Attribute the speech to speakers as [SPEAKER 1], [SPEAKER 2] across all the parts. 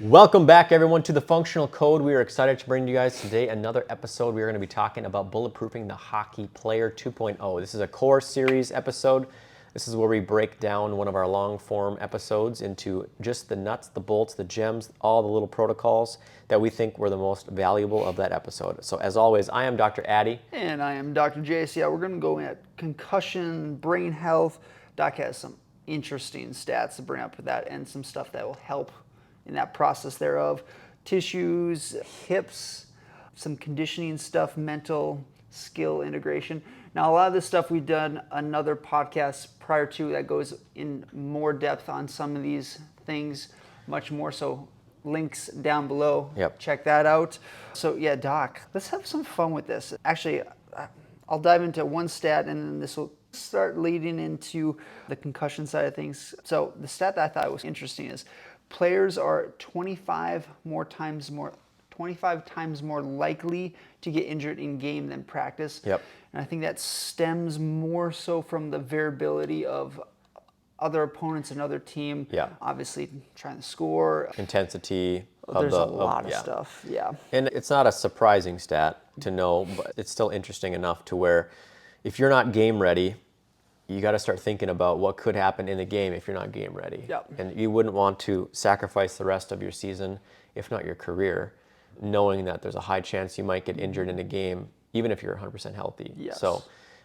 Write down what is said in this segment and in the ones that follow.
[SPEAKER 1] Welcome back, everyone, to the Functional Code. We are excited to bring you guys today another episode. We are going to be talking about Bulletproofing the Hockey Player 2.0. This is a core series episode. This is where we break down one of our long-form episodes into just the nuts, the bolts, the gems, all the little protocols that we think were the most valuable of that episode. So as always, I am Dr. Addy.
[SPEAKER 2] And I am Dr. Jace. Yeah, we're going to go at concussion, brain health. Doc has some interesting stats to bring up with that and some stuff that will help in that process thereof. Tissues, hips, some conditioning stuff, mental skill integration. Now, a lot of this stuff we've done another podcast prior to that goes in more depth on some of these things, much more so. Links down below.
[SPEAKER 1] Yep.
[SPEAKER 2] Check that out. So yeah, Doc, let's have some fun with this. Actually, I'll dive into one stat and then this will start leading into the concussion side of things. So the stat that I thought was interesting is players are 25 times more likely to get injured in game than practice.
[SPEAKER 1] Yep.
[SPEAKER 2] And I think that stems more so from the variability of other opponents, another team.
[SPEAKER 1] Yeah.
[SPEAKER 2] Obviously trying to score.
[SPEAKER 1] Intensity.
[SPEAKER 2] There's a lot of stuff. Yeah.
[SPEAKER 1] And it's not a surprising stat to know, but it's still interesting enough to where if you're not game ready, you got to start thinking about what could happen in the game if you're not game ready.
[SPEAKER 2] Yep.
[SPEAKER 1] And you wouldn't want to sacrifice the rest of your season, if not your career, knowing that there's a high chance you might get injured in a game, even if you're 100% healthy.
[SPEAKER 2] Yes.
[SPEAKER 1] So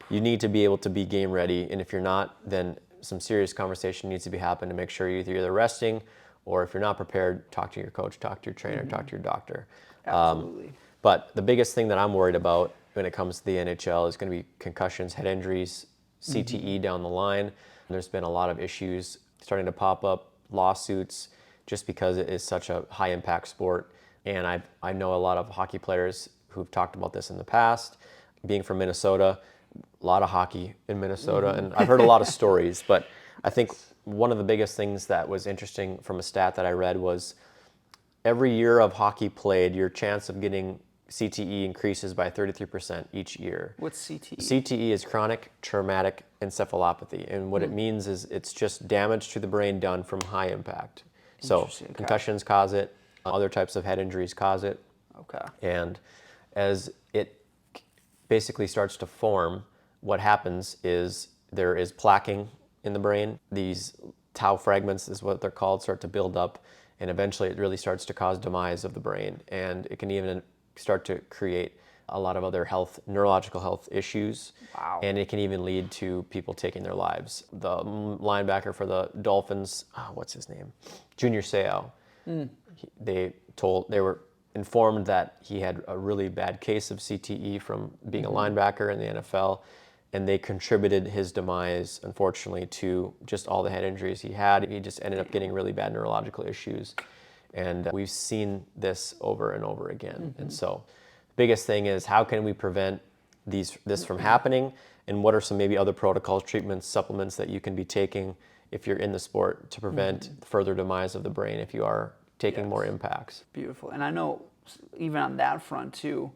[SPEAKER 1] you need to be able to be game ready. And if you're not, then some serious conversation needs to be happening to make sure you're either resting, or if you're not prepared, talk to your coach, talk to your trainer, talk to your doctor.
[SPEAKER 2] Absolutely.
[SPEAKER 1] But the biggest thing that I'm worried about when it comes to the NHL is going to be concussions, head injuries, CTE down the line. There's been a lot of issues starting to pop up, lawsuits, just because it is such a high impact sport. And I know a lot of hockey players who've talked about this in the past. Being from Minnesota, a lot of hockey in Minnesota, and I've heard a lot of stories, but I think one of the biggest things that was interesting from a stat that I read was every year of hockey played, your chance of getting CTE increases by 33% each year.
[SPEAKER 2] What's CTE?
[SPEAKER 1] CTE is chronic traumatic encephalopathy, and what it means is it's just damage to the brain done from high impact. So
[SPEAKER 2] Interesting, okay.
[SPEAKER 1] concussions cause it, other types of head injuries cause it,
[SPEAKER 2] Okay.
[SPEAKER 1] and as it basically starts to form, what happens is there is plaquing in the brain. These tau fragments is what they're called, start to build up, and eventually it really starts to cause demise of the brain, and it can even start to create a lot of other neurological health issues.
[SPEAKER 2] Wow.
[SPEAKER 1] And it can even lead to people taking their lives. The linebacker for the Dolphins, what's his name? Junior Seau. They were informed that he had a really bad case of CTE from being a linebacker in the NFL, and they contributed his demise, unfortunately, to just all the head injuries he had. He just ended up getting really bad neurological issues. And we've seen this over and over again. And so the biggest thing is, how can we prevent this from happening? And what are some maybe other protocols, treatments, supplements that you can be taking if you're in the sport to prevent further demise of the brain if you are taking more impacts?
[SPEAKER 2] Beautiful. And I know even on that front too,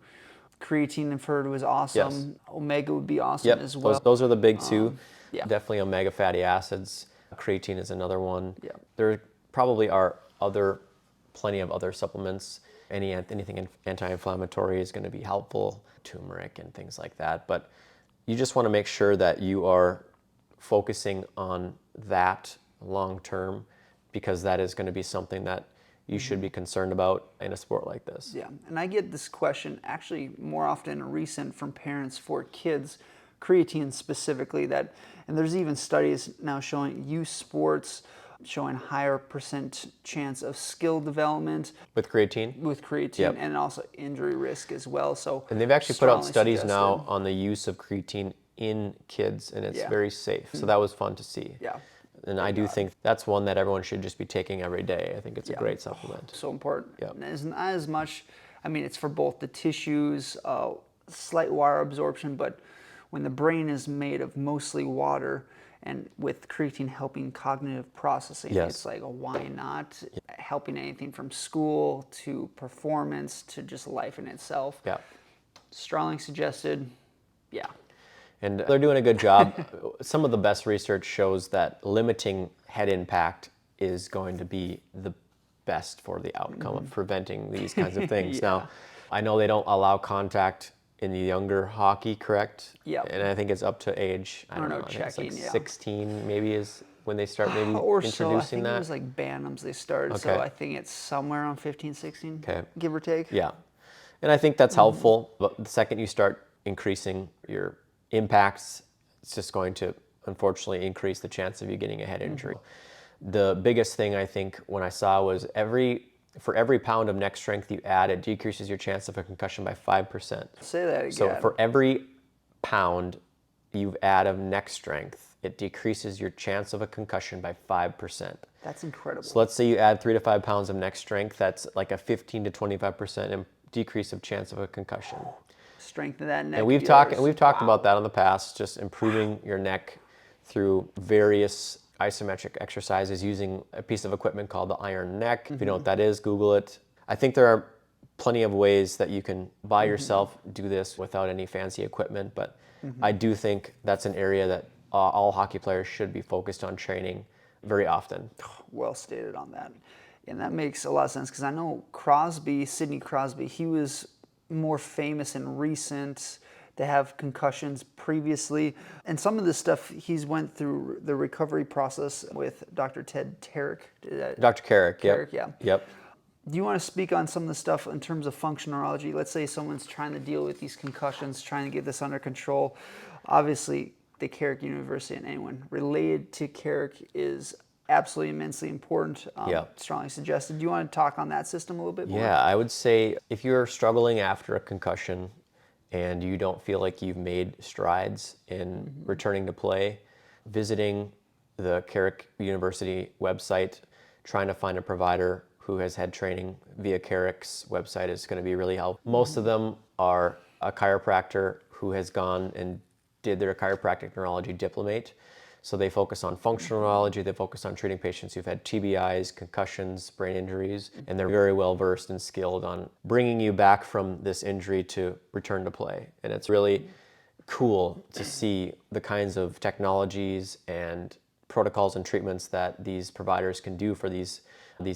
[SPEAKER 2] creatine I've heard was awesome.
[SPEAKER 1] Yes.
[SPEAKER 2] Omega would be awesome as well.
[SPEAKER 1] Those are the big two.
[SPEAKER 2] Yeah.
[SPEAKER 1] Definitely omega fatty acids. Creatine is another one.
[SPEAKER 2] Yeah.
[SPEAKER 1] There probably are plenty of other supplements. Anything anti-inflammatory is going to be helpful, turmeric and things like that. But you just want to make sure that you are focusing on that long term, because that is going to be something that you should be concerned about in a sport like this.
[SPEAKER 2] Yeah, and I get this question actually more often recent from parents for kids, creatine specifically, and there's even studies now showing youth sports showing higher percent chance of skill development
[SPEAKER 1] With creatine? Yep.
[SPEAKER 2] and also injury risk as well.
[SPEAKER 1] And they've actually put out
[SPEAKER 2] strongly
[SPEAKER 1] studies now
[SPEAKER 2] suggested.
[SPEAKER 1] on the use of creatine in kids, and it's
[SPEAKER 2] Yeah.
[SPEAKER 1] very safe. So that was fun to see.
[SPEAKER 2] Yeah.
[SPEAKER 1] And I do think that's one that everyone should just be taking every day. I think it's a great supplement.
[SPEAKER 2] So important.
[SPEAKER 1] Yep.
[SPEAKER 2] And it's not as much, it's for both the tissues, slight water absorption, but when the brain is made of mostly water, and with creatine helping cognitive processing,
[SPEAKER 1] Yes.
[SPEAKER 2] it's like, why not? Helping anything from school to performance to just life in itself.
[SPEAKER 1] Yeah.
[SPEAKER 2] Strongly suggested, yeah.
[SPEAKER 1] And they're doing a good job. Some of the best research shows that limiting head impact is going to be the best for the outcome of preventing these kinds of things.
[SPEAKER 2] Yeah.
[SPEAKER 1] Now, I know they don't allow contact in the younger hockey, correct?
[SPEAKER 2] Yep.
[SPEAKER 1] And I think it's up to age, I don't know, I think it's like
[SPEAKER 2] checking, yeah.
[SPEAKER 1] 16 maybe is when they start maybe
[SPEAKER 2] Or
[SPEAKER 1] introducing
[SPEAKER 2] so, I think
[SPEAKER 1] that.
[SPEAKER 2] it was like Bantams they started, so
[SPEAKER 1] Okay.
[SPEAKER 2] I think it's somewhere around 15, 16,
[SPEAKER 1] Okay.
[SPEAKER 2] give or take.
[SPEAKER 1] Yeah. And I think that's helpful, but the second you start increasing your impacts, it's just going to unfortunately increase the chance of you getting a head injury. The biggest thing I think when I saw was for every pound of neck strength you add, it decreases your chance of a concussion by 5%.
[SPEAKER 2] Say that again.
[SPEAKER 1] So for every pound you add of neck strength, it decreases your chance of a concussion by 5%.
[SPEAKER 2] That's incredible.
[SPEAKER 1] So let's say you add 3 to 5 pounds of neck strength, that's like a 15 to 25% decrease of chance of a concussion.
[SPEAKER 2] Strength of that neck.
[SPEAKER 1] And we've talked about that in the past, just improving your neck through various isometric exercises using a piece of equipment called the iron neck. If you know what that is, Google it. I think there are plenty of ways that you can by yourself do this without any fancy equipment, but I do think that's an area that all hockey players should be focused on training very often.
[SPEAKER 2] Well stated on that. And that makes a lot of sense because I know Sidney Crosby, he was more famous and recent to have concussions previously. And some of this stuff, he's went through the recovery process with Dr. Kerick.
[SPEAKER 1] Dr. Kerick,
[SPEAKER 2] Kerick, yeah.
[SPEAKER 1] Yep.
[SPEAKER 2] Do you want to speak on some of the stuff in terms of functional neurology? Let's say someone's trying to deal with these concussions, trying to get this under control. Obviously, the Kerick University and anyone related to Kerick is absolutely immensely important. Strongly suggested. Do you want to talk on that system a little bit more?
[SPEAKER 1] Yeah, I would say if you're struggling after a concussion and you don't feel like you've made strides in returning to play, visiting the Kerick University website, trying to find a provider who has had training via Kerick's website is going to be really helpful. Most of them are a chiropractor who has gone and did their chiropractic neurology diplomate. So they focus on functional neurology, they focus on treating patients who've had TBIs, concussions, brain injuries, and they're very well versed and skilled on bringing you back from this injury to return to play. And it's really cool to see the kinds of technologies and protocols and treatments that these providers can do for these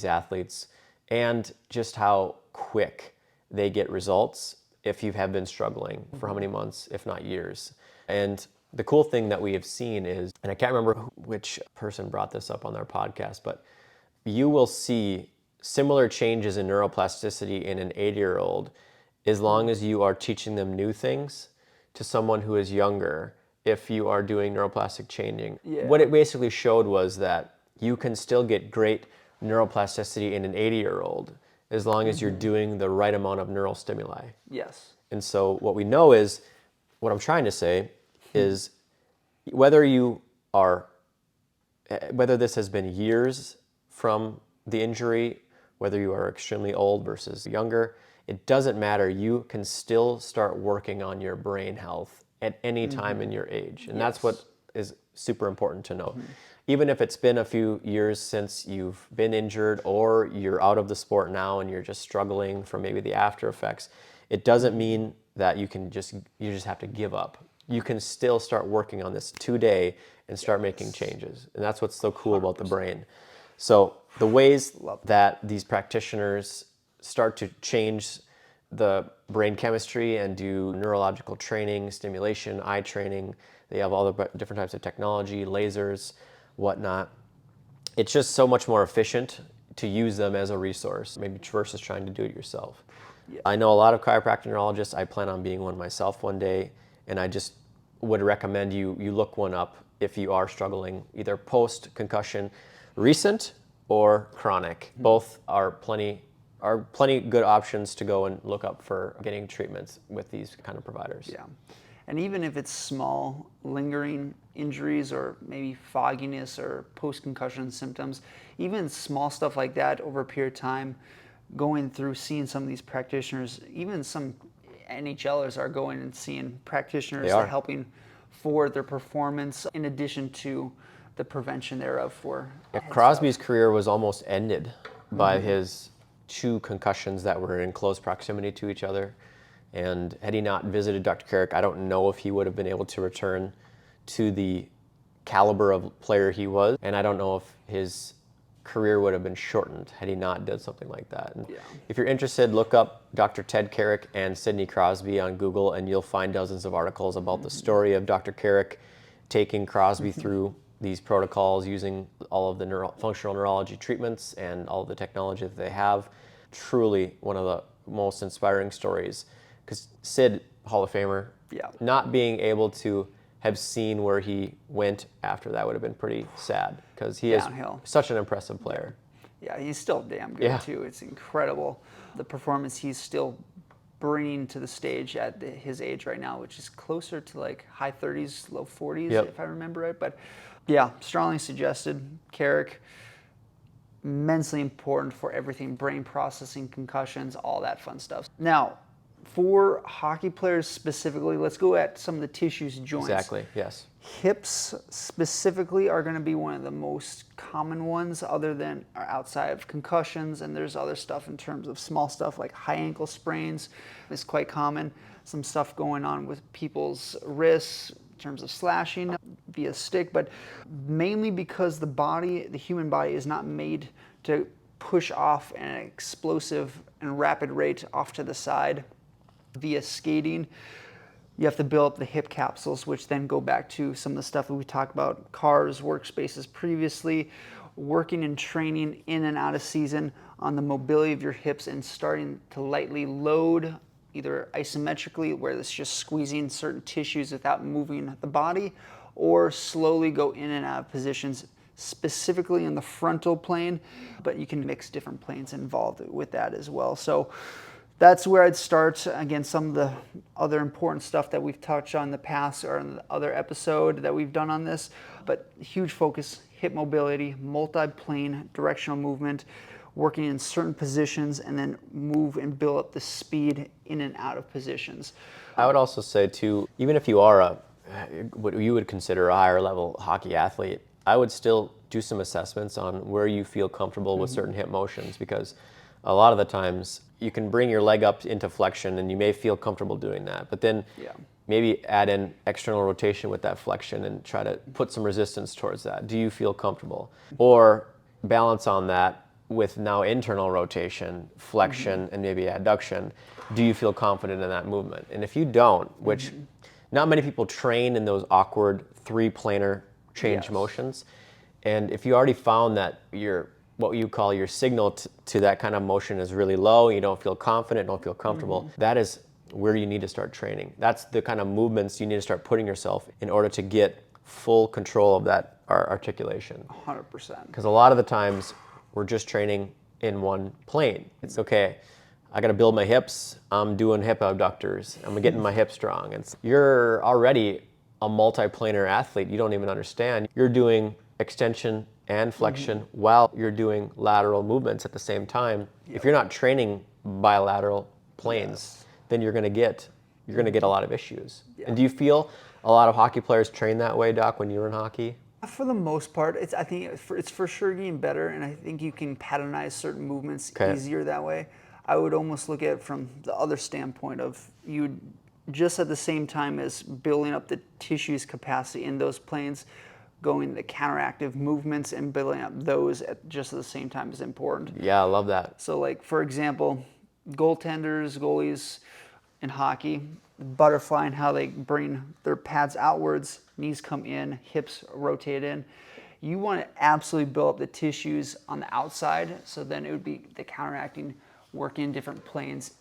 [SPEAKER 1] athletes, and just how quick they get results if you have been struggling for how many months, if not years. And the cool thing that we have seen is, and I can't remember which person brought this up on their podcast, but you will see similar changes in neuroplasticity in an 80-year-old as long as you are teaching them new things to someone who is younger if you are doing neuroplastic changing.
[SPEAKER 2] Yeah.
[SPEAKER 1] What it basically showed was that you can still get great neuroplasticity in an 80-year-old as long as you're doing the right amount of neural stimuli.
[SPEAKER 2] Yes.
[SPEAKER 1] And so what we know is, what I'm trying to say is whether this has been years from the injury, whether you are extremely old versus younger, it doesn't matter. You can still start working on your brain health at any time in your age. And that's what is super important to know. Even if it's been a few years since you've been injured or you're out of the sport now and you're just struggling from maybe the after effects, it doesn't mean that you just have to give up. You can still start working on this today and start making changes. And that's what's so cool about the brain. So the ways that these practitioners start to change the brain chemistry and do neurological training, stimulation, eye training, they have all the different types of technology, lasers, whatnot. It's just so much more efficient to use them as a resource, maybe versus trying to do it yourself. Yeah. I know a lot of chiropractic neurologists. I plan on being one myself one day, and I just would recommend you look one up if you are struggling, either post-concussion, recent or chronic. Both are plenty good options to go and look up for getting treatments with these kind of providers.
[SPEAKER 2] Yeah. And even if it's small, lingering injuries or maybe fogginess or post-concussion symptoms, even small stuff like that over a period of time, going through seeing some of these practitioners, even some NHLers are going and seeing practitioners that are helping for their performance in addition to the prevention thereof for
[SPEAKER 1] Crosby's career was almost ended by his 2 concussions that were in close proximity to each other. And had he not visited Dr. Kerick, I don't know if he would have been able to return to the caliber of player he was. And I don't know if his career would have been shortened had he not did something like that. And
[SPEAKER 2] Yeah.
[SPEAKER 1] if you're interested, look up Dr. Ted Kerick and Sidney Crosby on Google, and you'll find dozens of articles about the story of Dr. Kerick taking Crosby through these protocols, using all of the functional neurology treatments and all of the technology that they have. Truly one of the most inspiring stories, because Sid, Hall of Famer,
[SPEAKER 2] Yeah.
[SPEAKER 1] not being able to have seen where he went after that would have been pretty sad, because he
[SPEAKER 2] Downhill.
[SPEAKER 1] is such an impressive player.
[SPEAKER 2] Yeah, he's still damn good
[SPEAKER 1] Yeah.
[SPEAKER 2] too. It's incredible the performance he's still bringing to the stage at his age right now, which is closer to like high 30s, low 40s,
[SPEAKER 1] Yep.
[SPEAKER 2] if I remember right. But yeah, strongly suggested. Kerick, immensely important for everything, brain processing, concussions, all that fun stuff. Now, for hockey players specifically, let's go at some of the tissues, joints.
[SPEAKER 1] Exactly, yes.
[SPEAKER 2] Hips specifically are going to be one of the most common ones, other than or outside of concussions, and there's other stuff in terms of small stuff like high ankle sprains is quite common. Some stuff going on with people's wrists in terms of slashing via stick, but mainly because the human body is not made to push off an explosive and rapid rate off to the side via skating. You have to build up the hip capsules, which then go back to some of the stuff that we talked about, cars, workspaces previously, working and training in and out of season on the mobility of your hips and starting to lightly load, either isometrically, where it's just squeezing certain tissues without moving the body, or slowly go in and out of positions, specifically in the frontal plane, but you can mix different planes involved with that as well. So that's where I'd start. Again, some of the other important stuff that we've touched on in the past or in the other episode that we've done on this, but huge focus, hip mobility, multi-plane directional movement, working in certain positions, and then move and build up the speed in and out of positions.
[SPEAKER 1] I would also say too, even if you are what you would consider a higher level hockey athlete, I would still do some assessments on where you feel comfortable with certain hip motions, because a lot of the times you can bring your leg up into flexion and you may feel comfortable doing that, but then maybe add in external rotation with that flexion and try to put some resistance towards that. Do you feel comfortable? Or balance on that with now internal rotation, flexion, and maybe adduction. Do you feel confident in that movement? And if you don't, which not many people train in those awkward three-planar change motions, and if you already found that what you call your signal to that kind of motion is really low, you don't feel confident, don't feel comfortable, that is where you need to start training. That's the kind of movements you need to start putting yourself in order to get full control of that articulation.
[SPEAKER 2] 100%.
[SPEAKER 1] Because a lot of the times we're just training in one plane. It's okay, I gotta build my hips, I'm doing hip abductors, I'm getting my hips strong. You're already a multi-planar athlete, you don't even understand. You're doing extension and flexion while you're doing lateral movements at the same time. If you're not training bilateral planes, then you're gonna get a lot of issues. And do you feel a lot of hockey players train that way, Doc, when you were in hockey?
[SPEAKER 2] For the most part, I think it's for sure getting better, and I think you can patternize certain movements easier that way. I would almost look at it from the other standpoint of you just at the same time as building up the tissue's capacity in those planes, going the counteractive movements and building up those at just at the same time is important.
[SPEAKER 1] Yeah, I love that.
[SPEAKER 2] So like, for example, goaltenders, goalies in hockey, butterfly and how they bring their pads outwards, knees come in, hips rotate in. You want to absolutely build up the tissues on the outside, so then it would be the counteracting, working in different planes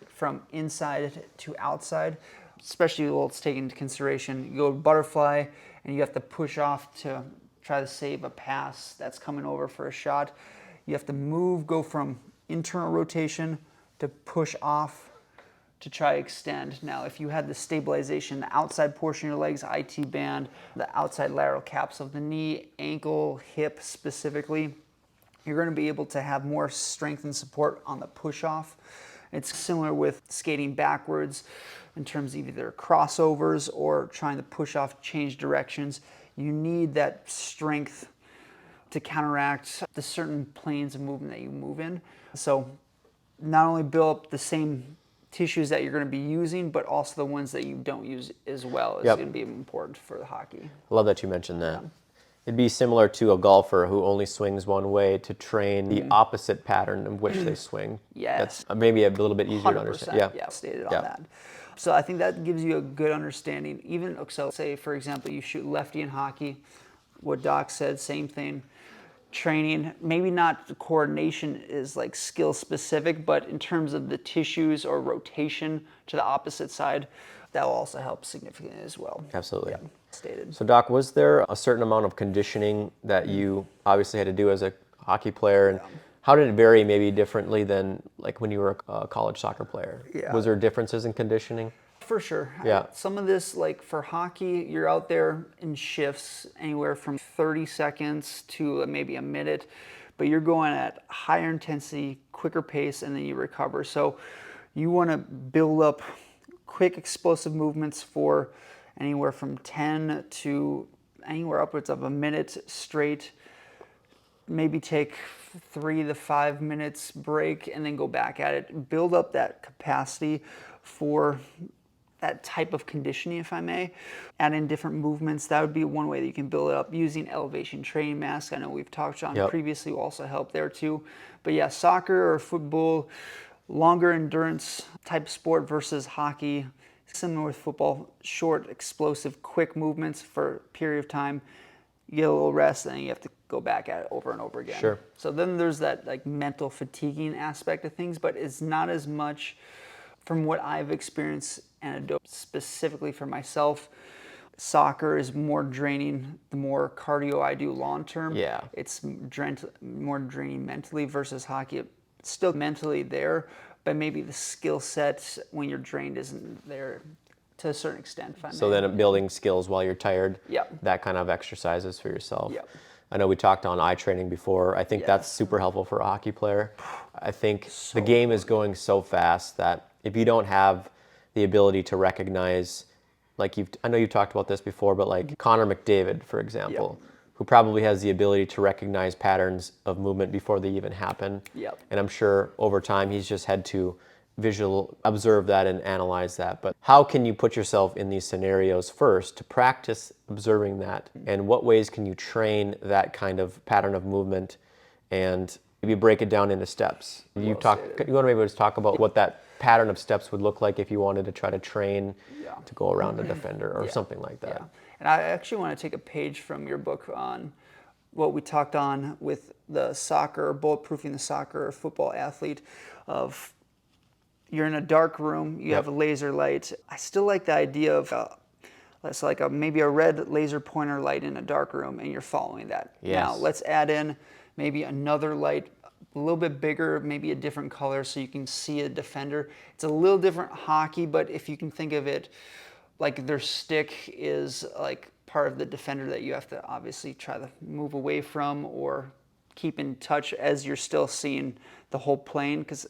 [SPEAKER 2] from inside to outside, especially while it's taken into consideration. You go butterfly and you have to push off to try to save a pass that's coming over for a shot. You have to go from internal rotation to push off to try to extend. Now, if you had the stabilization, the outside portion of your legs, IT band, the outside lateral caps of the knee, ankle, hip specifically, you're going to be able to have more strength and support on the push off. It's similar with skating backwards in terms of either crossovers or trying to push off, change directions. You need that strength to counteract the certain planes of movement that you move in. So not only build up the same tissues that you're going to be using, but also the ones that you don't use as well is going to be important for the hockey.
[SPEAKER 1] I love that you mentioned that. It'd be similar to a golfer who only swings one way to train the opposite pattern in which they swing.
[SPEAKER 2] Yes.
[SPEAKER 1] That's maybe a little bit easier to understand.
[SPEAKER 2] 100%, yeah, stated on that. So I think that gives you a good understanding. Even so, say for example, you shoot lefty in hockey. What Doc said, same thing. Training, maybe not the coordination is like skill specific, but in terms of the tissues or rotation to the opposite side, that will also help significantly as well.
[SPEAKER 1] Absolutely.
[SPEAKER 2] Yeah, stated.
[SPEAKER 1] So Doc, was there a certain amount of conditioning that you obviously had to do as a hockey player? And how did it vary maybe differently than like when you were a college soccer player?
[SPEAKER 2] Yeah.
[SPEAKER 1] Was there differences in conditioning?
[SPEAKER 2] For sure.
[SPEAKER 1] Yeah.
[SPEAKER 2] Some of this, like for hockey, you're out there in shifts anywhere from 30 seconds to maybe a minute, but you're going at higher intensity, quicker pace, and then you recover. So you want to build up quick explosive movements for anywhere from 10 to anywhere upwards of a minute straight. Maybe take 3 to 5 minutes break and then go back at it. Build up that capacity for that type of conditioning, if I may. Add in different movements. That would be one way that you can build it up. Using elevation training masks, I know we've talked on previously, will also help there too. But yeah, soccer or football, longer endurance type sport versus hockey. Similar with football, short, explosive, quick movements for a period of time. You get a little rest, and then you have to go back at it over and over again.
[SPEAKER 1] Sure.
[SPEAKER 2] So then there's that like mental fatiguing aspect of things, but it's not as much from what I've experienced anecdote specifically for myself. Soccer is more draining the more cardio I do long term.
[SPEAKER 1] Yeah.
[SPEAKER 2] It's more draining mentally versus hockey. It's still mentally there, but maybe the skill set when you're drained isn't there to a certain extent. If I
[SPEAKER 1] So
[SPEAKER 2] may.
[SPEAKER 1] then building skills while you're tired,
[SPEAKER 2] Yep.
[SPEAKER 1] that kind of exercises for yourself.
[SPEAKER 2] Yep.
[SPEAKER 1] I know we talked on eye training before. I think that's super helpful for a hockey player. I think the game is going so fast that if you don't have the ability to recognize, like I know you've talked about this before, but like Connor McDavid, for example, who probably has the ability to recognize patterns of movement before they even happen.
[SPEAKER 2] Yep.
[SPEAKER 1] And I'm sure over time he's just had to observe that and analyze that. But how can you put yourself in these scenarios first to practice observing that? And what ways can you train that kind of pattern of movement and maybe break it down into steps? You want to maybe just talk about what that pattern of steps would look like if you wanted to try to train to go around a defender or something like that.
[SPEAKER 2] Yeah. And I actually want to take a page from your book on what we talked on with the soccer, bulletproofing the soccer or football athlete of you're in a dark room, you have a laser light. I still like the idea of maybe a red laser pointer light in a dark room and you're following that.
[SPEAKER 1] Yes.
[SPEAKER 2] Now let's add in maybe another light a little bit bigger, maybe a different color so you can see a defender. It's a little different hockey, but if you can think of it like their stick is like part of the defender that you have to obviously try to move away from or keep in touch as you're still seeing the whole plane, because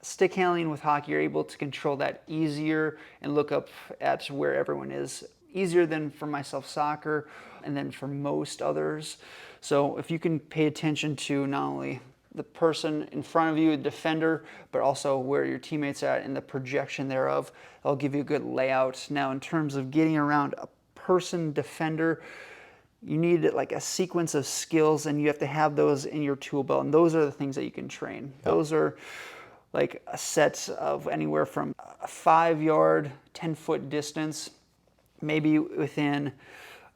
[SPEAKER 2] stick handling with hockey, you're able to control that easier and look up at where everyone is easier than for myself soccer and then for most others. So if you can pay attention to not only the person in front of you, the defender, but also where your teammates are at and the projection thereof, that'll give you a good layout. Now in terms of getting around a person defender, you need like a sequence of skills and you have to have those in your tool belt, and those are the things that you can train. Those are like a set of anywhere from a 5-yard, 10-foot distance, maybe within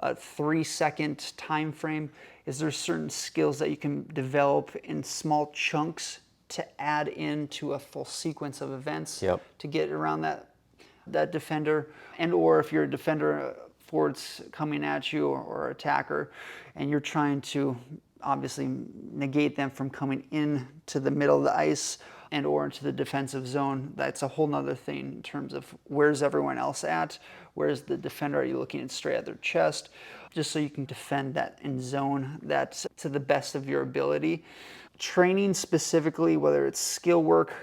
[SPEAKER 2] a 3-second time frame. Is there certain skills that you can develop in small chunks to add into a full sequence of events to get around that defender? And or if you're a defender, forwards coming at you or attacker, and you're trying to obviously negate them from coming into the middle of the ice and or into the defensive zone, that's a whole nother thing in terms of where's everyone else at, where's the defender, are you looking at straight at their chest, just so you can defend that in zone that to the best of your ability. Training specifically, whether it's skill work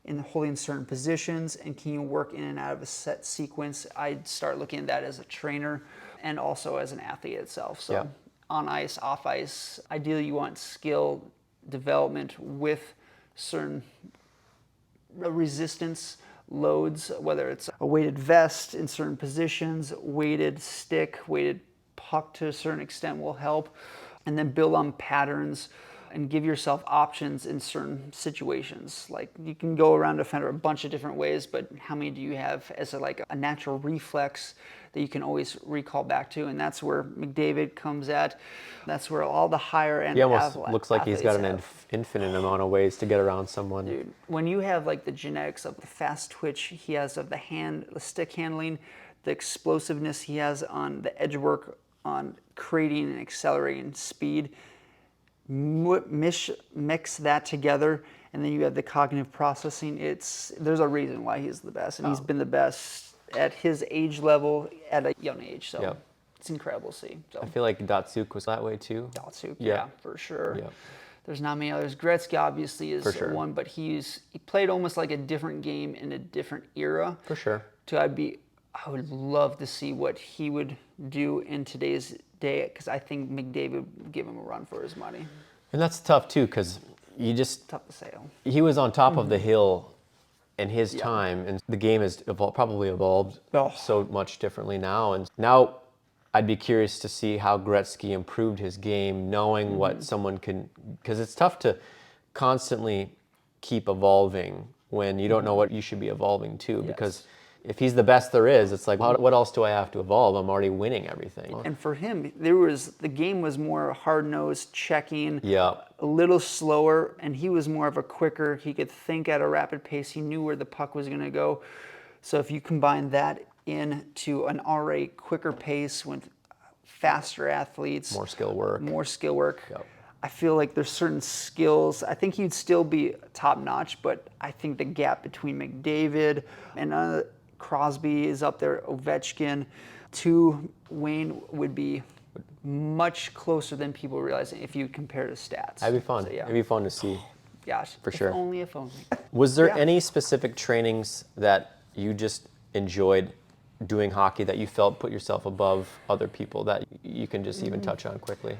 [SPEAKER 2] in holding certain positions and can you work in and out of a set sequence, I'd start looking at that as a trainer and also as an athlete itself. So on ice, off ice, ideally you want skill development with certain resistance loads, whether it's a weighted vest in certain positions, weighted stick, weighted puck to a certain extent will help. And then build on patterns and give yourself options in certain situations. Like you can go around a defender a bunch of different ways, but how many do you have as a natural reflex that you can always recall back to? And that's where McDavid comes at. That's where all the higher end
[SPEAKER 1] He almost looks like he's got an infinite amount of ways to get around someone.
[SPEAKER 2] Dude, when you have like the genetics of the fast twitch he has of the stick handling, the explosiveness he has on the edge work, on creating and accelerating speed, mix that together, and then you have the cognitive processing. There's a reason why he's the best, and he's been the best at his age level at a young age. So it's incredible to see. So
[SPEAKER 1] I feel like Datsuk was that way too.
[SPEAKER 2] Datsuk, yeah, for sure.
[SPEAKER 1] Yeah.
[SPEAKER 2] There's not many others. Gretzky obviously is one, but he played almost like a different game in a different era.
[SPEAKER 1] For sure.
[SPEAKER 2] So I would love to see what he would do in today's day, because I think McDavid would give him a run for his money.
[SPEAKER 1] And that's tough too, because
[SPEAKER 2] tough to say.
[SPEAKER 1] He was on top of the hill in his time, and the game has probably evolved so much differently now. And now I'd be curious to see how Gretzky improved his game, knowing what someone can, because it's tough to constantly keep evolving when you don't know what you should be evolving to, because if he's the best there is, it's like, what else do I have to evolve? I'm already winning everything.
[SPEAKER 2] And for him, the game was more hard-nosed, checking,
[SPEAKER 1] Yeah.
[SPEAKER 2] a little slower, and he was more of a quicker. He could think at a rapid pace. He knew where the puck was going to go. So if you combine that into an already quicker pace with faster athletes,
[SPEAKER 1] More skill work.
[SPEAKER 2] Yep. I feel like there's certain skills. I think he'd still be top-notch, but I think the gap between McDavid and Crosby is up there, Ovechkin, to Wayne would be much closer than people realize if you compare the stats.
[SPEAKER 1] That'd be fun.
[SPEAKER 2] So, yeah.
[SPEAKER 1] It'd be fun to see.
[SPEAKER 2] Gosh,
[SPEAKER 1] for sure.
[SPEAKER 2] If only.
[SPEAKER 1] Was there any specific trainings that you just enjoyed doing hockey that you felt put yourself above other people that you can just even touch on quickly?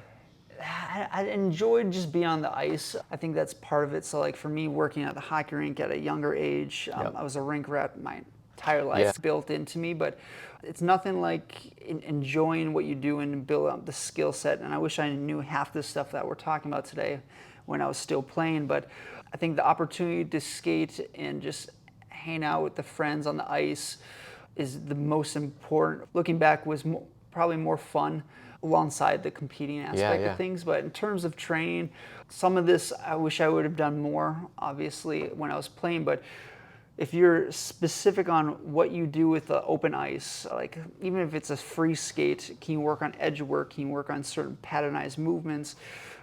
[SPEAKER 2] I enjoyed just being on the ice. I think that's part of it. So like for me, working at the hockey rink at a younger age, I was a rink rat my entire life, built into me, but it's nothing like enjoying what you do and build up the skill set. And I wish I knew half the stuff that we're talking about today when I was still playing, but I think the opportunity to skate and just hang out with the friends on the ice is the most important. Looking back was probably more fun alongside the competing aspect of things. But in terms of training, some of this I wish I would have done more, obviously, when I was playing. But if you're specific on what you do with the open ice, like even if it's a free skate, can you work on edge work? Can you work on certain patternized movements?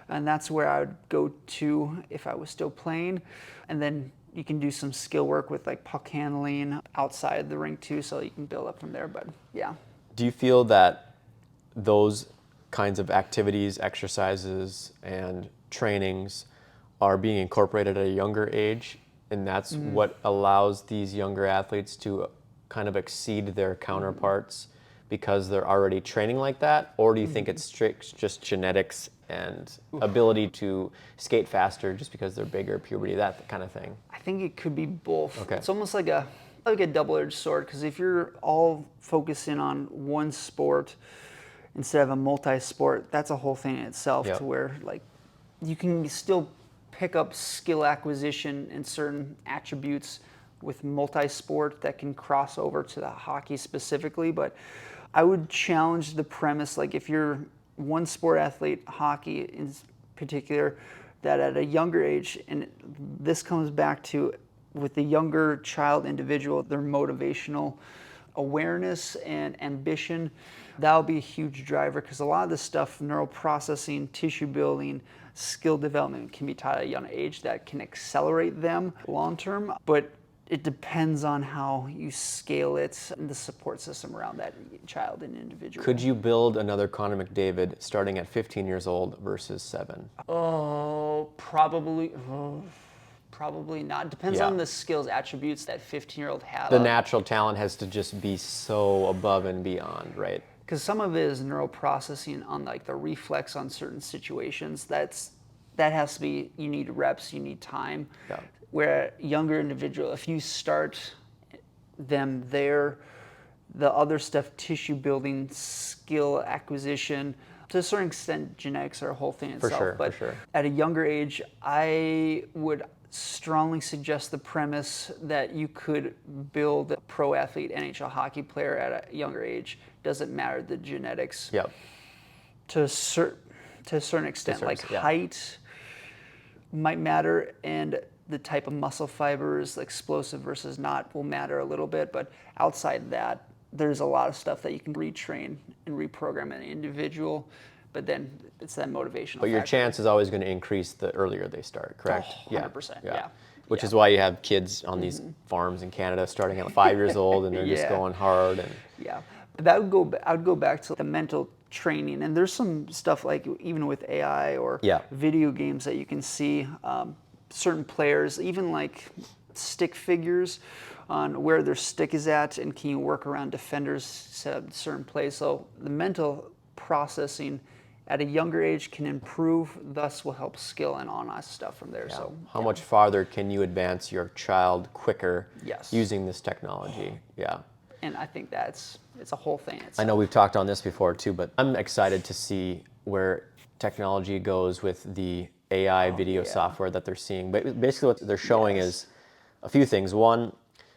[SPEAKER 2] And that's where I would go to if I was still playing. And then you can do some skill work with like puck handling outside the rink too, so you can build up from there. But yeah.
[SPEAKER 1] Do you feel that those kinds of activities, exercises, and trainings are being incorporated at a younger age, and that's what allows these younger athletes to kind of exceed their counterparts because they're already training like that? Or do you think it's strict just genetics and ability to skate faster just because they're bigger, puberty, that kind of thing?
[SPEAKER 2] I think it could be both.
[SPEAKER 1] Okay.
[SPEAKER 2] It's almost like a double-edged sword, because if you're all focusing on one sport instead of a multi-sport, that's a whole thing in itself. To where like you can still pick up skill acquisition and certain attributes with multi-sport that can cross over to the hockey specifically. But I would challenge the premise, like if you're one sport athlete, hockey in particular, that at a younger age, and this comes back to with the younger child individual, their motivational awareness and ambition, that'll be a huge driver, because a lot of this stuff, neural processing, tissue building, skill development, can be taught at a young age that can accelerate them long term. But it depends on how you scale it and the support system around that child and individual.
[SPEAKER 1] Could you build another Connor McDavid starting at 15 years old versus 7?
[SPEAKER 2] Probably not. Depends on the skills, attributes that 15-year-old has.
[SPEAKER 1] The natural talent has to just be so above and beyond, right?
[SPEAKER 2] Because some of it is neural processing on like the reflex on certain situations. That has to be, you need reps, you need time. Where a younger individual, if you start them there, The other stuff, tissue building, skill acquisition, to a certain extent, genetics are a whole thing itself.
[SPEAKER 1] sure,
[SPEAKER 2] but
[SPEAKER 1] for sure.
[SPEAKER 2] at a younger age, I would strongly suggest the premise that you could build a pro athlete NHL hockey player at a younger age. Doesn't matter the genetics.
[SPEAKER 1] Yep.
[SPEAKER 2] To a certain extent, like
[SPEAKER 1] yeah.
[SPEAKER 2] height might matter, and the type of muscle fibers, explosive versus not, will matter a little bit. But outside that, there's a lot of stuff that you can retrain and reprogram an individual. But then it's that motivational.
[SPEAKER 1] But your
[SPEAKER 2] factor.
[SPEAKER 1] chance is always going to increase the earlier they start, correct?
[SPEAKER 2] 100%, yeah.
[SPEAKER 1] Which is why you have kids on these farms in Canada starting at 5 years old, and they're just going hard. And
[SPEAKER 2] Yeah, I would go back to the mental training, and there's some stuff like even with AI or video games that you can see certain players, even like stick figures on where their stick is at, and can you work around defenders set up certain plays. So the mental processing at a younger age can improve, thus will help skill and on-ice stuff from there. So
[SPEAKER 1] how much farther can you advance your child quicker
[SPEAKER 2] Yes.
[SPEAKER 1] using this technology? Yeah.
[SPEAKER 2] And I think it's a whole thing.
[SPEAKER 1] I know we've talked on this before too, but I'm excited to see where technology goes with the AI video software that they're seeing. But basically what they're showing is a few things. One,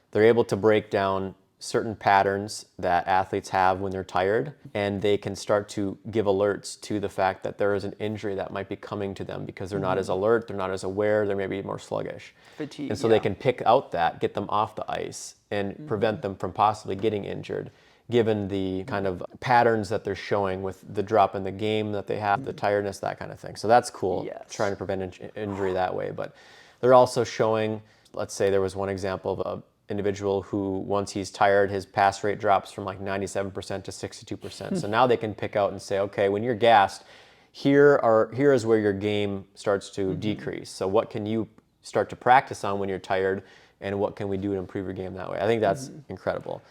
[SPEAKER 1] they're able to break down certain patterns that athletes have when they're tired, and they can start to give alerts to the fact that there is an injury that might be coming to them because they're not as alert, they're not as aware, they're maybe more sluggish.
[SPEAKER 2] Fatigue,
[SPEAKER 1] and so they can pick out that, get them off the ice, and prevent them from possibly getting injured, given the kind of patterns that they're showing with the drop in the game that they have, the tiredness, that kind of thing. So that's cool, trying to prevent injury that way. But they're also showing, let's say there was one example of a individual who, once he's tired, his pass rate drops from like 97% to 62%. So now they can pick out and say, okay, when you're gassed, here is where your game starts to decrease. So what can you start to practice on when you're tired, and what can we do to improve your game that way? I think that's incredible.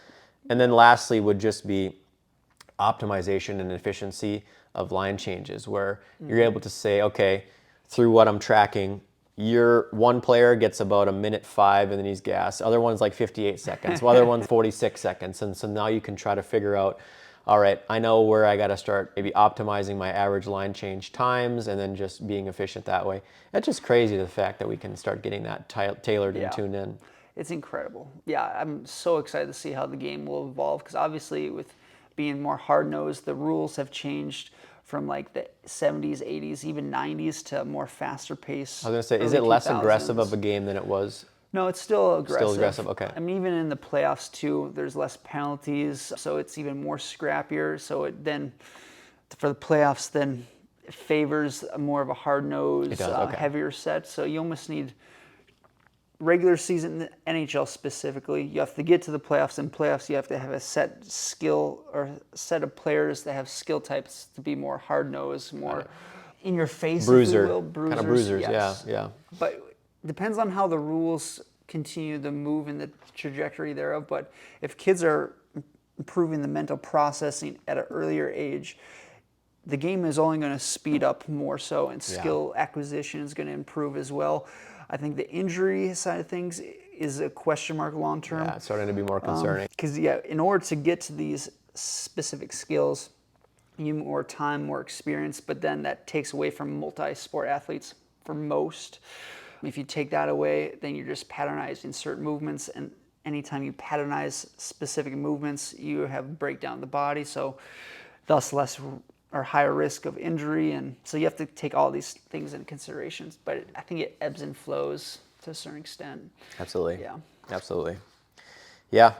[SPEAKER 1] And then lastly would just be optimization and efficiency of line changes, where you're able to say, okay, through what I'm tracking, your one player gets about 1:05 and then he's gassed. Other one's like 58 seconds. Other one's 46 seconds. And so now you can try to figure out, all right, I know where I got to start maybe optimizing my average line change times and then just being efficient that way. That's just crazy, the fact that we can start getting that tailored and tuned in.
[SPEAKER 2] It's incredible. Yeah, I'm so excited to see how the game will evolve, because obviously with being more hard-nosed, the rules have changed from like the 70s, 80s, even 90s to more faster pace.
[SPEAKER 1] I was going to say, is it less aggressive of a game than it was?
[SPEAKER 2] No, it's still aggressive.
[SPEAKER 1] Still aggressive, okay.
[SPEAKER 2] I mean, even in the playoffs too, there's less penalties, so it's even more scrappier. So it then, for the playoffs, then it favors more of a hard-nosed, heavier set. So you almost need regular season, NHL specifically, you have to get to the playoffs. In playoffs, you have to have a set skill or set of players that have skill types to be more hard-nosed, more in your face,
[SPEAKER 1] bruiser,
[SPEAKER 2] if you will. Bruisers,
[SPEAKER 1] kind of bruisers,
[SPEAKER 2] yes.
[SPEAKER 1] yeah.
[SPEAKER 2] But depends on how the rules continue to move in the trajectory thereof. But if kids are improving the mental processing at an earlier age, the game is only going to speed up more so, and skill acquisition is going to improve as well. I think the injury side of things is a question mark long term.
[SPEAKER 1] Yeah, it's starting to be more concerning.
[SPEAKER 2] Because in order to get to these specific skills, you need more time, more experience, but then that takes away from multi-sport athletes for most. If you take that away, then you're just patternizing certain movements, and anytime you patternize specific movements, you have breakdown of the body, so thus less or higher risk of injury. And so you have to take all these things into consideration. But I think it ebbs and flows to a certain extent.
[SPEAKER 1] Absolutely.
[SPEAKER 2] Yeah.
[SPEAKER 1] Absolutely. Yeah.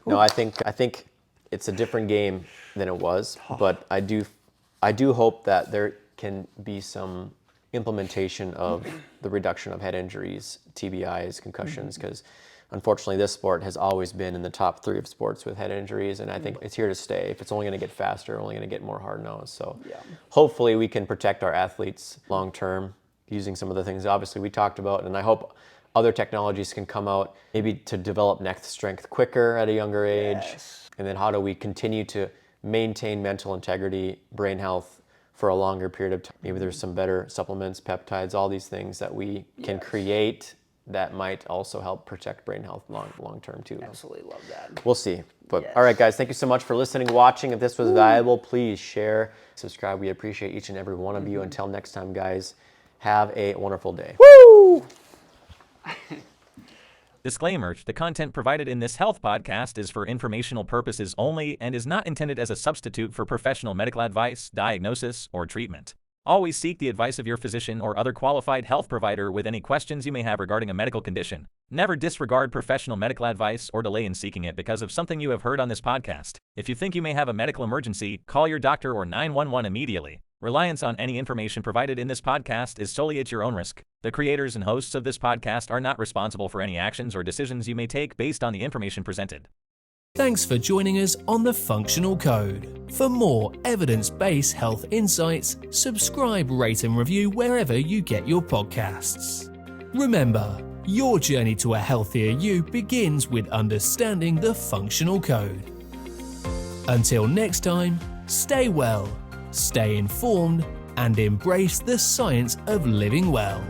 [SPEAKER 1] No, I think it's a different game than it was, but I do hope that there can be some implementation of the reduction of head injuries, TBIs, concussions, because unfortunately this sport has always been in the top 3 of sports with head injuries, and I think it's here to stay. If it's only going to get faster, only going to get more hard-nosed. So hopefully we can protect our athletes long-term using some of the things obviously we talked about, and I hope other technologies can come out maybe to develop neck strength quicker at a younger age. And then how do we continue to maintain mental integrity, brain health for a longer period of time? Maybe there's some better supplements, peptides, all these things that we can create that might also help protect brain health long term too.
[SPEAKER 2] Absolutely love that.
[SPEAKER 1] We'll see. But
[SPEAKER 2] Yes.
[SPEAKER 1] all right, guys, thank you so much for listening, watching. If this was valuable, please share, subscribe. We appreciate each and every one of you. Until next time, guys, have a wonderful day.
[SPEAKER 2] Woo!
[SPEAKER 3] Disclaimer: the content provided in this health podcast is for informational purposes only and is not intended as a substitute for professional medical advice, diagnosis, or treatment. Always seek the advice of your physician or other qualified health provider with any questions you may have regarding a medical condition. Never disregard professional medical advice or delay in seeking it because of something you have heard on this podcast. If you think you may have a medical emergency, call your doctor or 911 immediately. Reliance on any information provided in this podcast is solely at your own risk. The creators and hosts of this podcast are not responsible for any actions or decisions you may take based on the information presented.
[SPEAKER 4] Thanks for joining us on The Functional Code. For more evidence-based health insights, subscribe, rate and review wherever you get your podcasts. Remember, your journey to a healthier you begins with understanding the functional code. Until next time, stay well, stay informed, and embrace the science of living well.